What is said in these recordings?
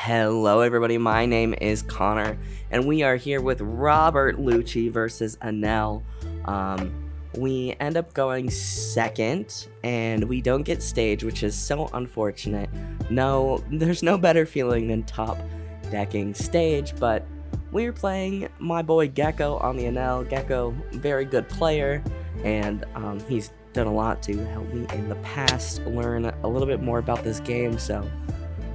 Hello everybody, my name is Connor, and we are here with Robert Lucci versus Enel. We end up going second, and we don't get stage, which is so unfortunate. No, there's no better feeling than top decking stage, but we're playing my boy Gecko on the Enel. Gecko, very good player, and he's done a lot to help me in the past learn a little bit more about this game, so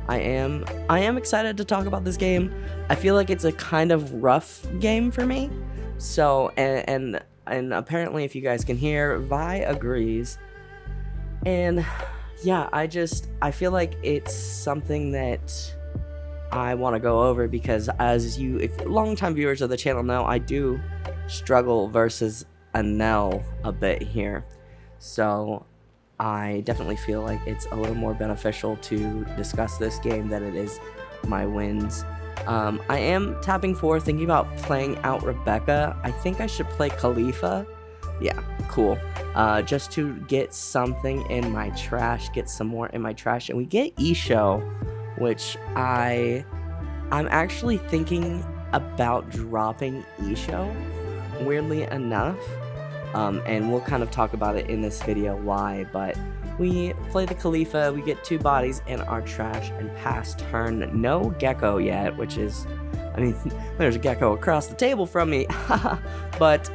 I am excited to talk about this game. I feel like it's a kind of rough game for me. So and apparently, if you guys can hear, Vi agrees. And yeah, I feel like it's something that I want to go over because if longtime viewers of the channel know, I do struggle versus Enel a bit here. So I definitely feel like it's a little more beneficial to discuss this game than it is my wins. I am tapping 4, thinking about playing out Rebecca. I think I should play Khalifa. Yeah, cool. Just to get something in my trash, get some more in my trash. And we get Isho, which I'm actually thinking about dropping Isho, weirdly enough. And we'll kind of talk about it in this video why, but we play the Khalifa, we get 2 bodies in our trash and pass turn. No Gecko yet, which is, I mean, there's a Gecko across the table from me, but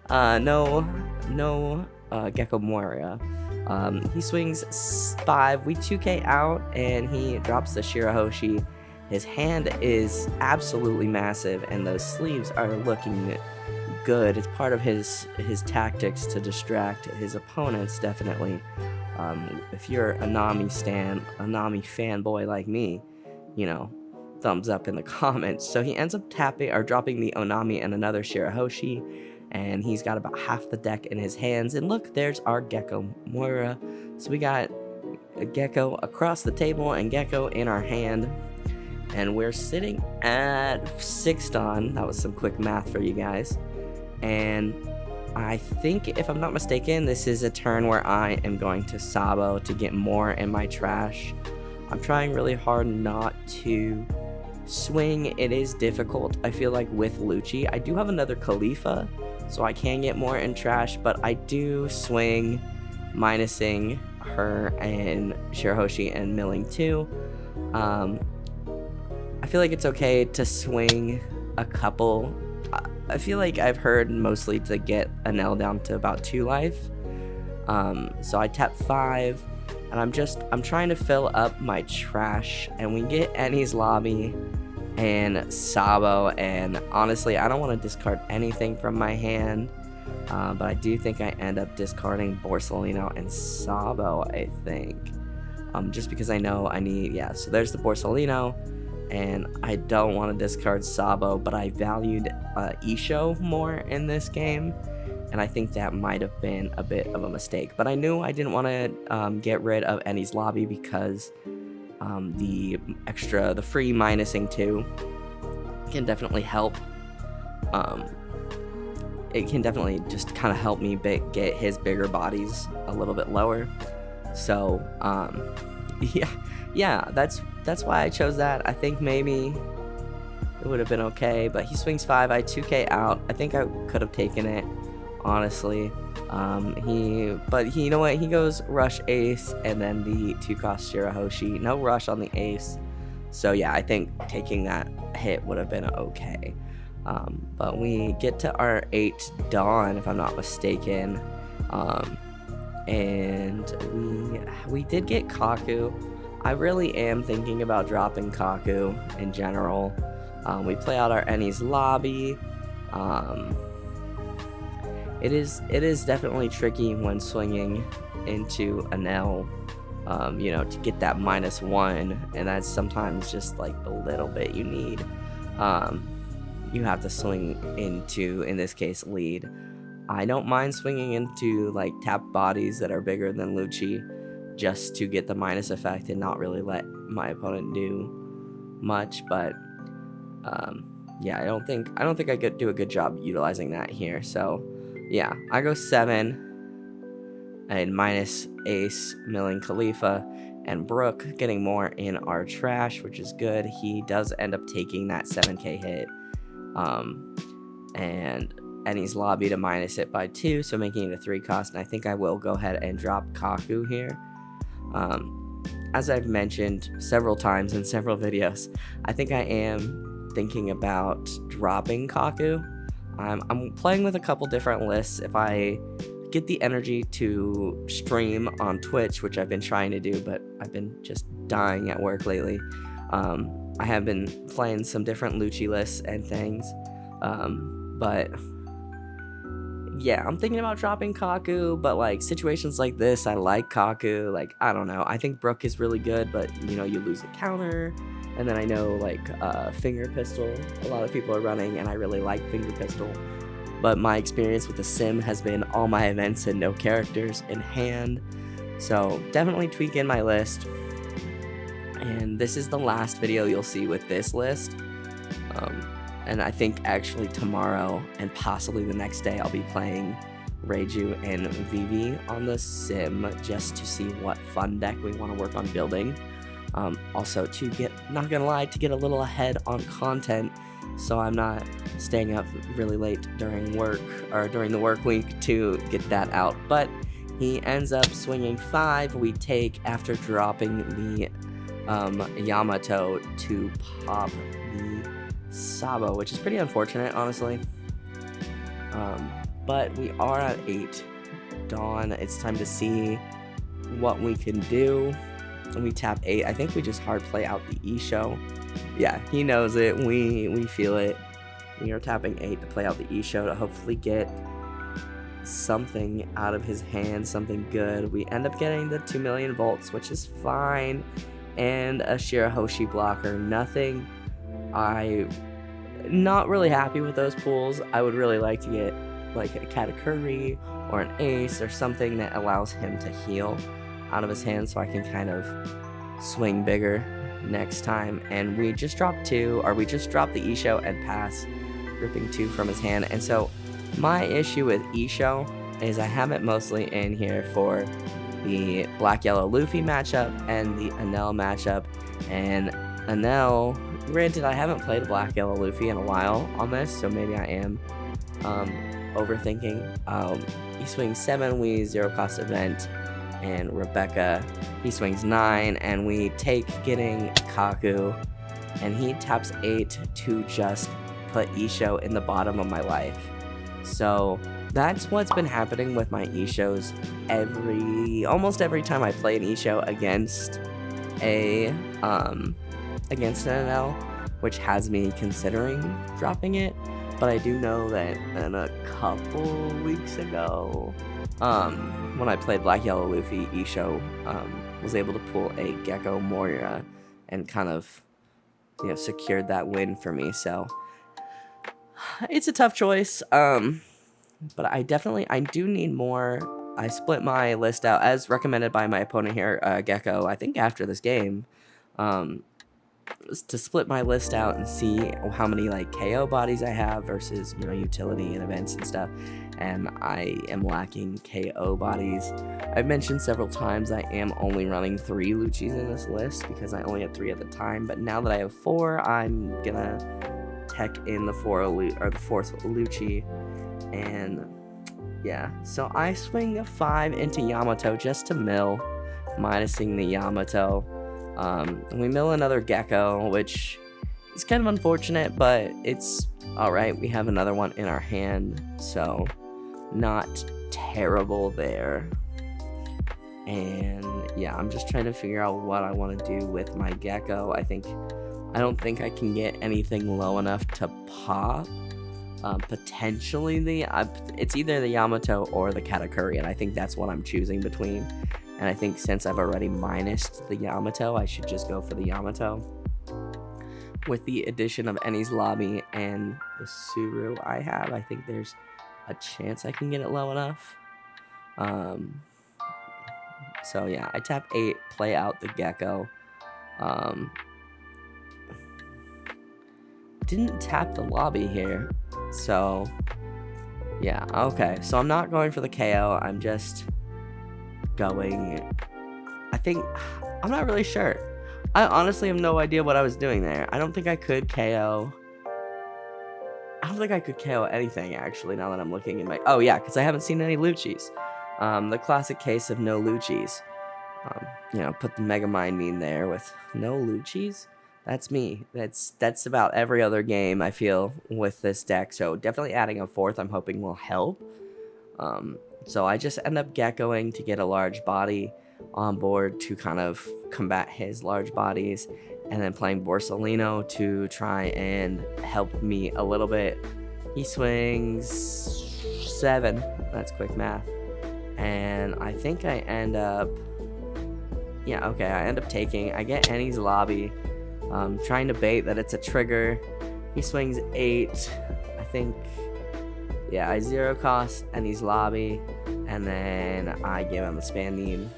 no Gecko Moria. He swings 5, we 2k out, and he drops the Shirahoshi. His hand is absolutely massive, and those sleeves are looking good. It's part of his tactics to distract his opponents, definitely. If you're a Nami fanboy like me, you know, thumbs up in the comments. So he ends up dropping the Onami and another Shirahoshi, and he's got about half the deck in his hands. And look, there's our Gecko Moira. So we got a Gecko across the table and Gecko in our hand. And we're sitting at 6 Dawn. That was some quick math for you guys. And I think, if I'm not mistaken, this is a turn where I am going to Sabo to get more in my trash. I'm trying really hard not to swing. It is difficult, I feel like, with Lucci. I do have another Khalifa, so I can get more in trash, but I do swing minusing her and Shirahoshi and milling too. I feel like it's okay to swing a couple. I feel like I've heard mostly to get Enel down to about 2 life. So I tap 5, and I'm trying to fill up my trash, and we get Eni's lobby and Sabo, and honestly, I don't want to discard anything from my hand, but I do think I end up discarding Borsalino and Sabo, I think. Just because I know I need, yeah, so there's the Borsalino. And I don't want to discard Sabo, but I valued Isho more in this game, and I think that might have been a bit of a mistake. But I knew I didn't want to get rid of Eni's lobby because the free minusing 2 can definitely help. It can definitely just kind of help me get his bigger bodies a little bit lower. So yeah, that's why I chose that. I think maybe it would have been okay, but he swings 5, I 2k out. I think I could have taken it, honestly. You know what? He goes rush ace and then the 2-cost Shirahoshi. No rush on the ace. So yeah, I think taking that hit would have been okay. But we get to our 8 Dawn, if I'm not mistaken. And we did get Kaku. I really am thinking about dropping Kaku in general. We play out our Eni's lobby. It is definitely tricky when swinging into Enel, you know, to get that -1, and that's sometimes just like the little bit you need. You have to swing into, in this case, lead. I don't mind swinging into like tap bodies that are bigger than Lucci, just to get the minus effect and not really let my opponent do much. But yeah, I don't think I could do a good job utilizing that here. So yeah, I go 7 and minus ace milling Khalifa, and Brook getting more in our trash, which is good. He does end up taking that 7k hit, and Ennie's lobby to minus it by 2, so making it a 3 cost, and I think I will go ahead and drop Kaku here. As I've mentioned several times in several videos, I think I am thinking about dropping Kaku. I'm playing with a couple different lists. If I get the energy to stream on Twitch, which I've been trying to do, but I've been just dying at work lately, I have been playing some different Lucci lists and things, but yeah, I'm thinking about dropping Kaku, but like situations like this, I like Kaku. Like, I don't know, I think Brook is really good, but you know, you lose a counter, and then I know like Finger Pistol, a lot of people are running, and I really like Finger Pistol, but my experience with the sim has been all my events and no characters in hand, so definitely tweaking my list. And this is the last video you'll see with this list. And I think actually tomorrow and possibly the next day I'll be playing Reiju and Vivi on the sim just to see what fun deck we want to work on building. Also to get, not gonna lie, to get a little ahead on content so I'm not staying up really late during work or during the work week to get that out. But he ends up swinging 5. We take after dropping the Yamato to pop the Sabo, which is pretty unfortunate, honestly. But we are at 8. Dawn, it's time to see what we can do. We tap 8. I think we just hard play out the E-Show. Yeah, he knows it. We feel it. We are tapping 8 to play out the E-Show to hopefully get something out of his hand, something good. We end up getting the 2 million volts, which is fine, and a Shirahoshi blocker. Nothing. Not really happy with those pools. I would really like to get like a Katakuri or an Ace or something that allows him to heal out of his hand so I can kind of swing bigger next time. And we just dropped 2, or we just dropped the E-Show and pass, ripping 2 from his hand. And so my issue with E-Show is I have it mostly in here for the Black-Yellow Luffy matchup and the Enel matchup. And Enel, granted, I haven't played Black-Yellow Luffy in a while on this, so maybe I am overthinking. He swings 7, we 0 cost event, and Rebecca, he swings 9, and we take getting Kaku, and he taps 8 to just put E-Show in the bottom of my life. So that's what's been happening with my E-Shows almost every time I play an E-Show against an Enel, which has me considering dropping it. But I do know that in a couple weeks ago, when I played Black-Yellow Luffy, E-Show was able to pull a Gecko Moira and kind of, you know, secured that win for me. So it's a tough choice, but I do need more. I split my list out as recommended by my opponent here, Gecko, I think after this game, to split my list out and see how many like KO bodies I have versus, you know, utility and events and stuff. And I am lacking KO bodies. I've mentioned several times I am only running 3 Luccis in this list because I only had 3 at the time. But now that I have 4, I'm gonna tech in the 4th Lucci. And yeah, so I swing a 5 into Yamato just to mill, minusing the Yamato. We mill another Gecko, which is kind of unfortunate, but it's alright. We have another one in our hand, so not terrible there. And yeah, I'm just trying to figure out what I want to do with my Gecko. I don't think I can get anything low enough to pop. Potentially it's either the Yamato or the Katakuri, and I think that's what I'm choosing between. And I think since I've already minused the Yamato, I should just go for the Yamato. With the addition of Ennie's lobby and the Suru I have, I think there's a chance I can get it low enough. So yeah, I tap 8, play out the Gecko. Didn't tap the lobby here, so yeah, okay. So I'm not going for the KO, I'm just going, I think I'm not really sure. I honestly have no idea what I was doing there. I don't think I could KO. I don't think I could KO anything, actually, now that I'm looking in my... Oh, yeah, because I haven't seen any Luccis. The classic case of no Luccis. Put the Mega Mind meme there with no Luccis. That's me. That's about every other game, I feel, with this deck. So definitely adding a fourth, I'm hoping, will help. So I just end up geckoing to get a large body on board to kind of combat his large bodies, and then playing Borsalino to try and help me a little bit. He swings 7. That's quick math. And I think I end up... Yeah, okay, I end up taking... I get Annie's lobby. Trying to bait that it's a trigger. He swings 8. I think... Yeah, I zero cost Annie's lobby. And then I give him a Spandeem.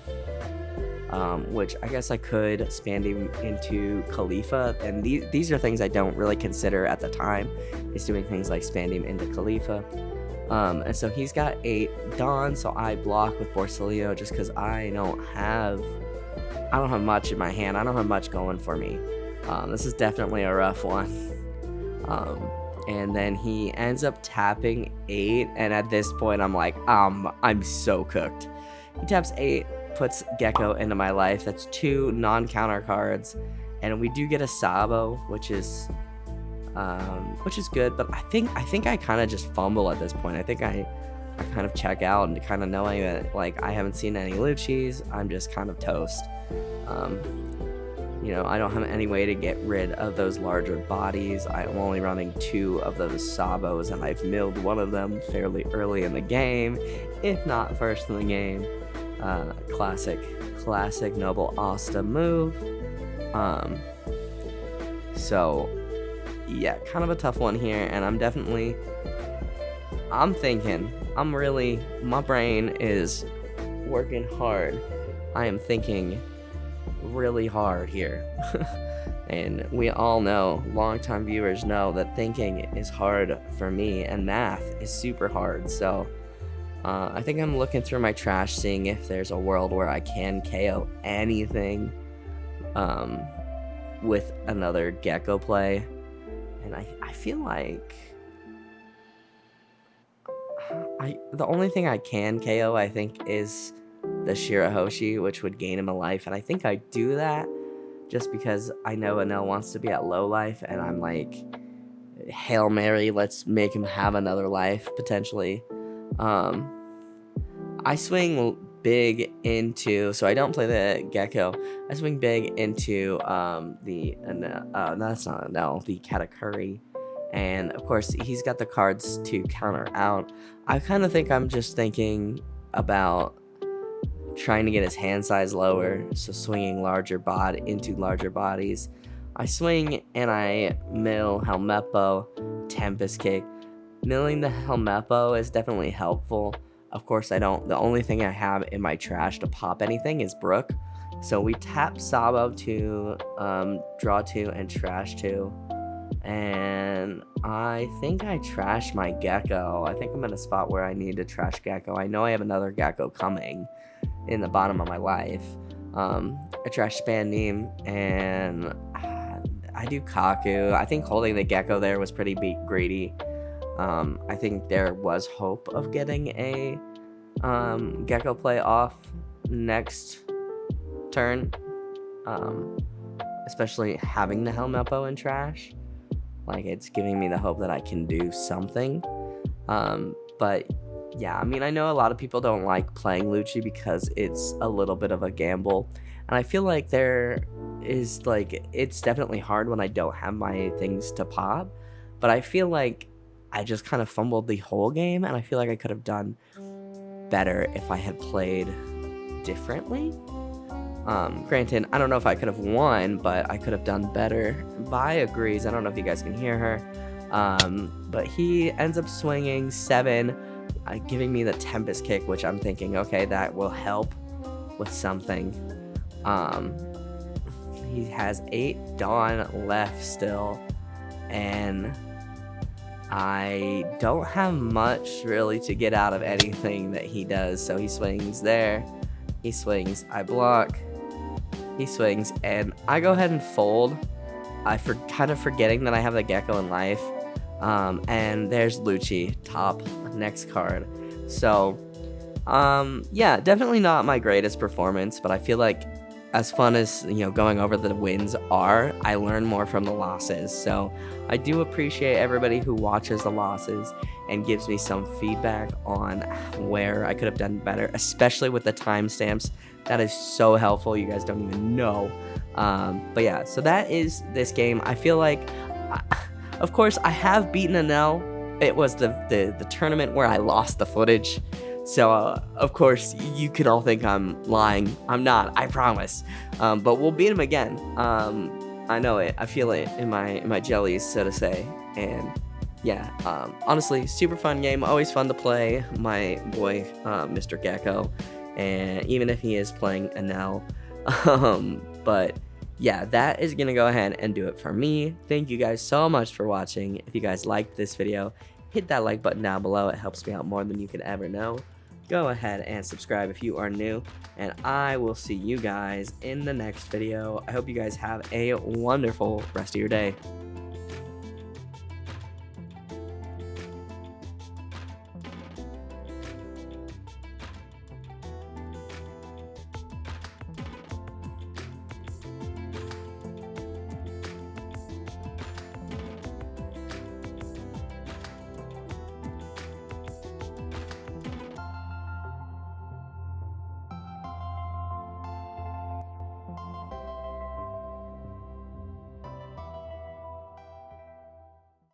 Which I guess I could Spandeem into Khalifa. And these are things I don't really consider at the time. Is doing things like Spandeem into Khalifa. And so he's got 8 Dawn, so I block with Borsalino just because I don't have much in my hand. I don't have much going for me. This is definitely a rough one. And then he ends up tapping 8, and at this point I'm like, I'm so cooked. He taps 8, puts Gecko into my life. That's 2 non-counter cards, and we do get a Sabo, which is good. But I think I kind of just fumble at this point. I think I kind of check out, and kind of knowing that like I haven't seen any Luccis, I'm just kind of toast. I don't have any way to get rid of those larger bodies. I'm only running 2 of those Sabos, and I've milled one of them fairly early in the game, if not first in the game. Classic NobleAsta move. So yeah, kind of a tough one here, and my brain is working hard. I am thinking really hard here. And we all know, longtime viewers know, that thinking is hard for me, and math is super hard. So I think I'm looking through my trash, seeing if there's a world where I can KO anything with another Gecko play. And I feel like the only thing I can KO, I think, is the Shirahoshi, which would gain him a life. And I think I do that just because I know Enel wants to be at low life, and I'm like, Hail Mary, let's make him have another life, potentially. I swing big into, so I don't play the Gecko. I swing big into the Katakuri. And of course, he's got the cards to counter out. I kind of think I'm just thinking about trying to get his hand size lower, so swinging into larger bodies. I swing and I mill Helmeppo, Tempest Kick. Milling the Helmeppo is definitely helpful. Of course, the only thing I have in my trash to pop anything is Brook. So we tap Sabo to draw 2 and trash 2. And I think I trash my Gecko. I think I'm in a spot where I need to trash Gecko. I know I have another Gecko coming in the bottom of my life. I trash Spandeem, and I do Kaku. I think holding the Gecko there was pretty greedy. I think there was hope of getting a Gecko play off next turn, especially having the Helmeppo in trash. Like, it's giving me the hope that I can do something. But yeah, I mean, I know a lot of people don't like playing Lucci because it's a little bit of a gamble. And I feel like it's definitely hard when I don't have my things to pop. But I feel like I just kind of fumbled the whole game, and I feel like I could have done better if I had played differently. Granted, I don't know if I could have won, but I could have done better. Vi agrees. I don't know if you guys can hear her. But he ends up swinging 7, giving me the Tempest Kick, which I'm thinking, okay, that will help with something. He has 8 Dawn left still, and I don't have much really to get out of anything that he does. So he swings there, he swings, I block, he swings, and I go ahead and fold. Kind of forgetting that I have the Gecko in life. And there's Lucci, top, next card. So, yeah, definitely not my greatest performance, but I feel like as fun as, going over the wins are, I learn more from the losses. So I do appreciate everybody who watches the losses and gives me some feedback on where I could have done better, especially with the timestamps. That is so helpful. You guys don't even know. But yeah, so that is this game. I feel like, of course, I have beaten Enel. It was the tournament where I lost the footage. So, of course, you could all think I'm lying. I'm not, I promise. But we'll beat him again. I know it. I feel it in my jellies, so to say. And yeah, honestly, super fun game. Always fun to play. My boy, Mr. Gecko. And even if he is playing Enel. But yeah, that is going to go ahead and do it for me. Thank you guys so much for watching. If you guys liked this video, hit that like button down below. It helps me out more than you could ever know. Go ahead and subscribe if you are new, and I will see you guys in the next video. I hope you guys have a wonderful rest of your day.